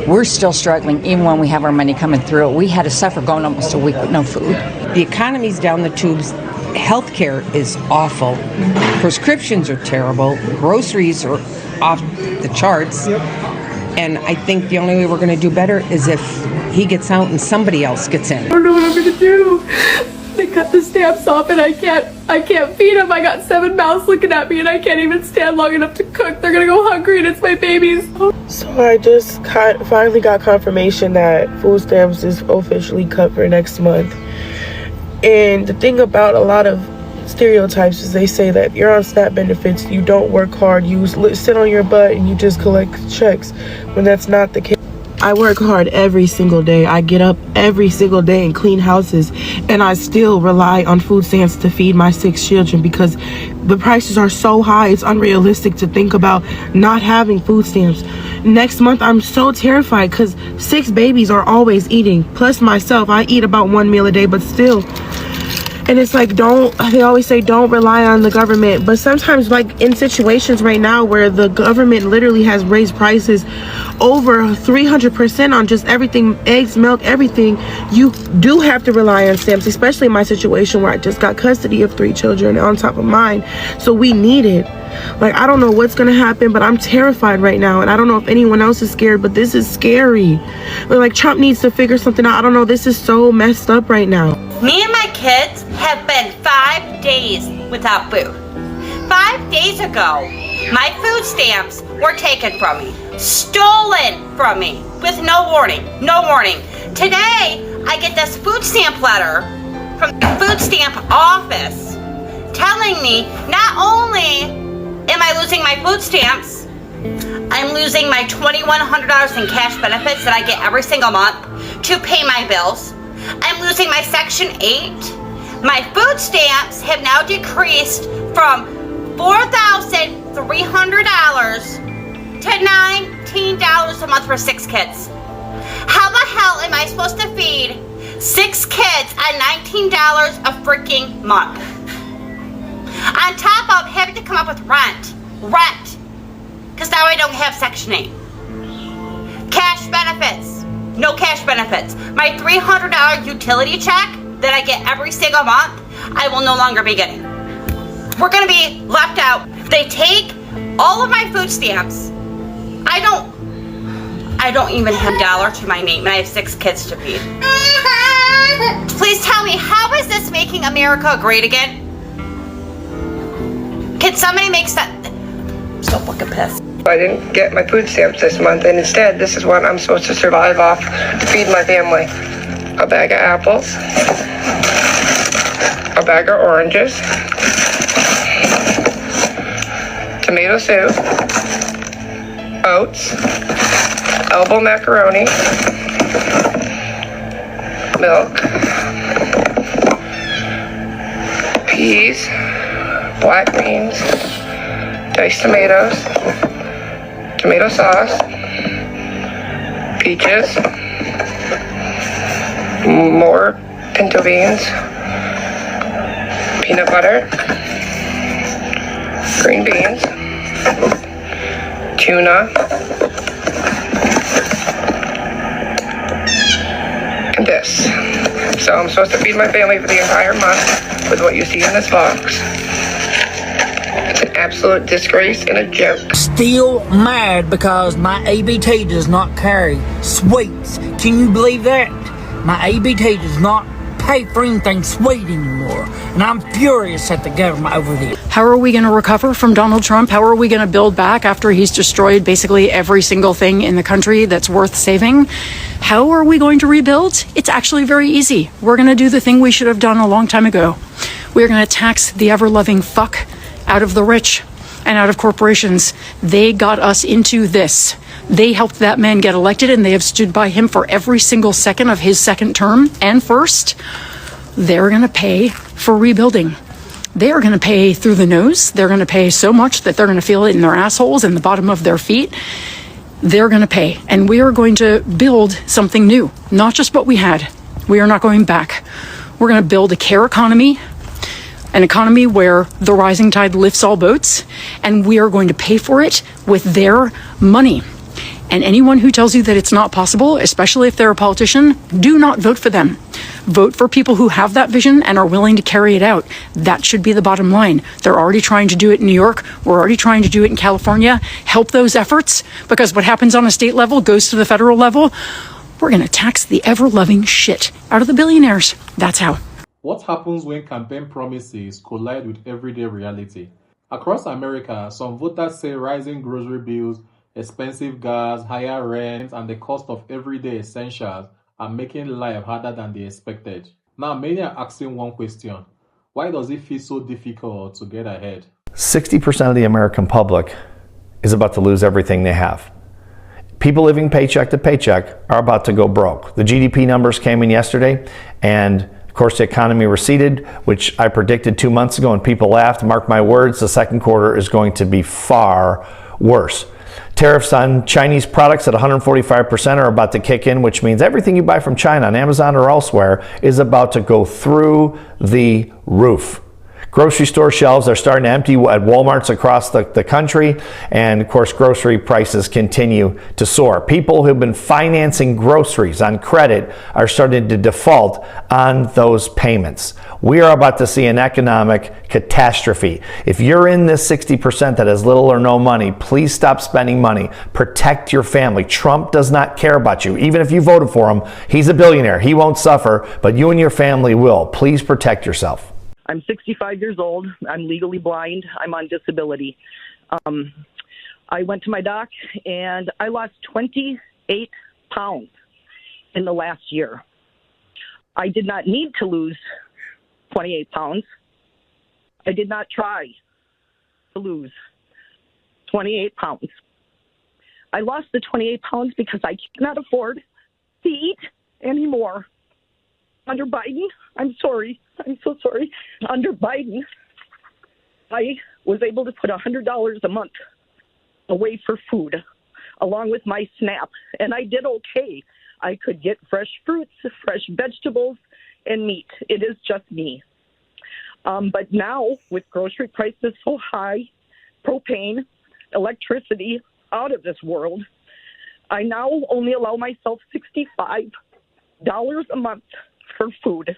We're still struggling even when we have our money coming through. We had to suffer going almost a week with no food. The economy's down the tubes. Healthcare is awful. Prescriptions are terrible. Groceries are off the charts. And I think the only way we're going to do better is if he gets out and somebody else gets in. I don't know what I'm going to do. They cut the stamps off and I can't feed them. I got 7 mouths looking at me and I can't even stand long enough to cook. They're going to go hungry and it's my babies. So I just finally got confirmation that food stamps is officially cut for next month. And the thing about a lot of stereotypes is they say that if you're on SNAP benefits, you don't work hard, you sit on your butt and you just collect checks, when that's not the case. I work hard every single day. I get up every single day and clean houses, and I still rely on food stamps to feed my 6 children because the prices are so high. It's unrealistic to think about not having food stamps. Next month, I'm so terrified because 6 babies are always eating. Plus myself, I eat about 1 meal a day, but still. And it's like, they always say don't rely on the government. But sometimes, like in situations right now where the government literally has raised prices over 300% on just everything, eggs, milk, everything, you do have to rely on stamps, especially in my situation where I just got custody of 3 children on top of mine. So we need it. Like, I don't know what's gonna happen, but I'm terrified right now. And I don't know if anyone else is scared, but this is scary. But like, Trump needs to figure something out. I don't know, this is so messed up right now. Me and my kids have been 5 days without food. 5 days ago, my food stamps were taken from me, stolen from me, with no warning, Today, I get this food stamp letter from the food stamp office telling me not only am I losing my food stamps, I'm losing my $2,100 in cash benefits that I get every single month to pay my bills. I'm losing my Section 8. My food stamps have now decreased from $4,300 to $19 a month for 6 kids. How the hell am I supposed to feed 6 kids on $19 a freaking month? On top of having to come up with rent, because now I don't have Section 8. Cash benefits. No cash benefits. My $300 utility check that I get every single month, I will no longer be getting. We're gonna be left out. They take all of my food stamps. I don't even have $1 to my name, and I have 6 kids to feed. Please tell me, how is this making America great again? Can somebody make sense? I'm so fucking pissed. I didn't get my food stamps this month, and instead this is what I'm supposed to survive off to feed my family. A bag of apples, a bag of oranges, tomato soup, oats, elbow macaroni, milk, peas, black beans, diced tomatoes, tomato sauce, peaches, more pinto beans, peanut butter, green beans, tuna, and this. So I'm supposed to feed my family for the entire month with what you see in this box. It's an absolute disgrace and a joke. Still mad because my ABT does not carry sweets. Can you believe that? My ABT does not pay for anything sweet anymore. And I'm furious at the government over this. How are we going to recover from Donald Trump? How are we going to build back after he's destroyed basically every single thing in the country that's worth saving? How are we going to rebuild? It's actually very easy. We're going to do the thing we should have done a long time ago. We're going to tax the ever-loving fuck out of the rich and out of corporations. They got us into this. They helped that man get elected, and they have stood by him for every single second of his second term and first. They're going to pay for rebuilding. They are going to pay through the nose. They're going to pay so much that they're going to feel it in their assholes and the bottom of their feet. They're going to pay, and we are going to build something new, not just what we had. We are not going back. We're going to build a care economy, an economy where the rising tide lifts all boats, and we are going to pay for it with their money. And anyone who tells you that it's not possible, especially if they're a politician, do not vote for them. Vote for people who have that vision and are willing to carry it out. That should be the bottom line. They're already trying to do it in New York. We're already trying to do it in California. Help those efforts, because what happens on a state level goes to the federal level. We're going to tax the ever-loving shit out of the billionaires. That's how. What happens when campaign promises collide with everyday reality? Across America, some voters say rising grocery bills, expensive gas, higher rent, and the cost of everyday essentials are making life harder than they expected. Now, many are asking one question: why does it feel so difficult to get ahead? 60% of the American public is about to lose everything they have. People living paycheck to paycheck are about to go broke. The GDP numbers came in yesterday, and of course the economy receded, which I predicted 2 months ago, and people laughed. Mark my words, the second quarter is going to be far worse. Tariffs on Chinese products at 145% are about to kick in, which means everything you buy from China on Amazon or elsewhere is about to go through the roof. Grocery store shelves are starting to empty at Walmarts across the country, and of course grocery prices continue to soar. People who've been financing groceries on credit are starting to default on those payments. We are about to see an economic catastrophe. If you're in this 60% that has little or no money, please stop spending money. Protect your family. Trump does not care about you. Even if you voted for him, he's a billionaire. He won't suffer, but you and your family will. Please protect yourself. I'm 65 years old. I'm legally blind. I'm on disability. I went to my doc and I lost 28 pounds in the last year. I did not need to lose 28 pounds. I did not try to lose 28 pounds. I lost the 28 pounds because I cannot afford to eat anymore. Under Biden, I'm so sorry. Under Biden, I was able to put $100 a month away for food, along with my SNAP, and I did okay. I could get fresh fruits, fresh vegetables, and meat. It is just me. But now, with grocery prices so high, propane, electricity out of this world, I now only allow myself $65 a month for food.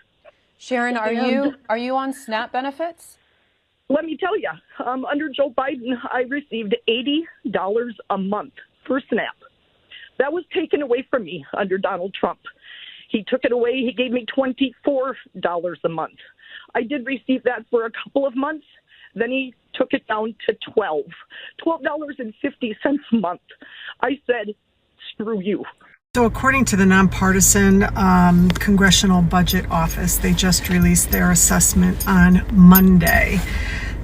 Sharon, are you on SNAP benefits? Let me tell you, under Joe Biden, I received $80 a month for SNAP. That was taken away from me under Donald Trump. He took it away. He gave me $24 a month. I did receive that for a couple of months. Then he took it down to $12.50 a month. I said, screw you. So according to the Nonpartisan Congressional Budget Office, they just released their assessment on Monday.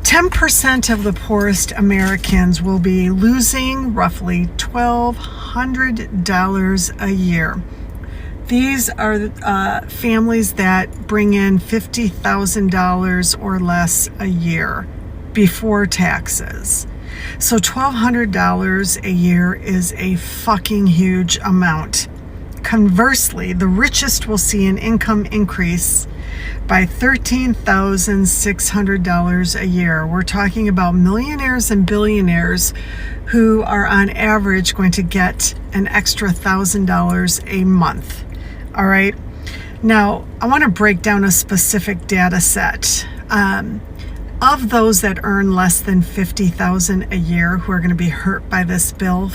10% of the poorest Americans will be losing roughly $1,200 a year. These are families that bring in $50,000 or less a year before taxes. So $1,200 a year is a fucking huge amount. Conversely, the richest will see an income increase by $13,600 a year. We're talking about millionaires and billionaires who are on average going to get an extra $1,000 a month. All right. Now, I want to break down a specific data set. Of those that earn less than $50,000 a year who are going to be hurt by this bill,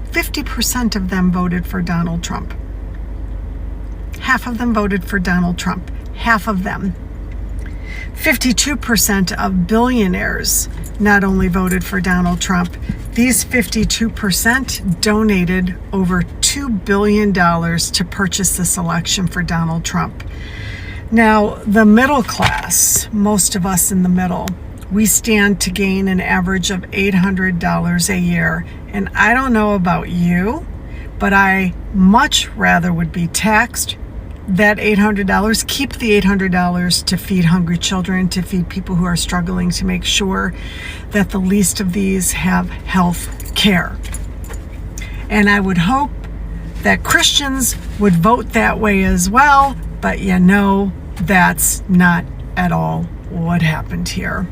50% of them voted for Donald Trump. Half of them voted for Donald Trump. Half of them. 52% of billionaires not only voted for Donald Trump, these 52% donated over $2 billion to purchase this election for Donald Trump. Now, the middle class, most of us in the middle, we stand to gain an average of $800 a year. And I don't know about you, but I much rather would be taxed that $800, keep the $800 to feed hungry children, to feed people who are struggling, to make sure that the least of these have health care. And I would hope that Christians would vote that way as well, but that's not at all what happened here.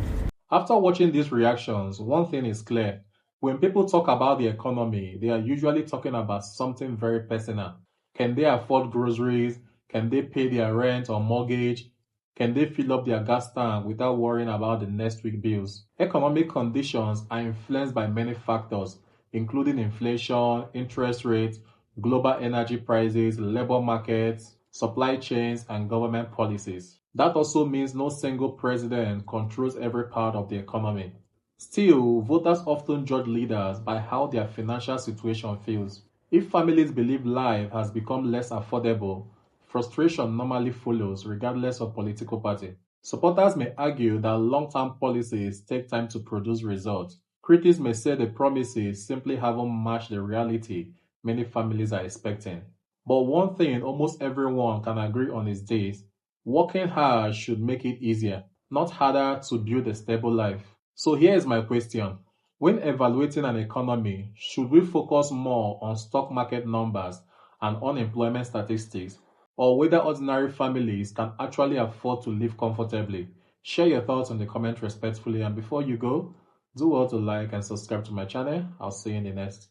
After watching these reactions, one thing is clear. When people talk about the economy, they are usually talking about something very personal. Can they afford groceries? Can they pay their rent or mortgage? Can they fill up their gas tank without worrying about the next week bills? Economic conditions are influenced by many factors, including inflation, interest rates, global energy prices, labor markets, supply chains, and government policies. That also means no single president controls every part of the economy. Still, voters often judge leaders by how their financial situation feels. If families believe life has become less affordable, frustration normally follows regardless of political party. Supporters may argue that long-term policies take time to produce results. Critics may say the promises simply haven't matched the reality many families are expecting. But one thing almost everyone can agree on is this: working hard should make it easier, not harder, to build a stable life. So here is my question. When evaluating an economy, should we focus more on stock market numbers and unemployment statistics, or whether ordinary families can actually afford to live comfortably? Share your thoughts in the comment respectfully, and before you go, do well to like and subscribe to my channel. I'll see you in the next.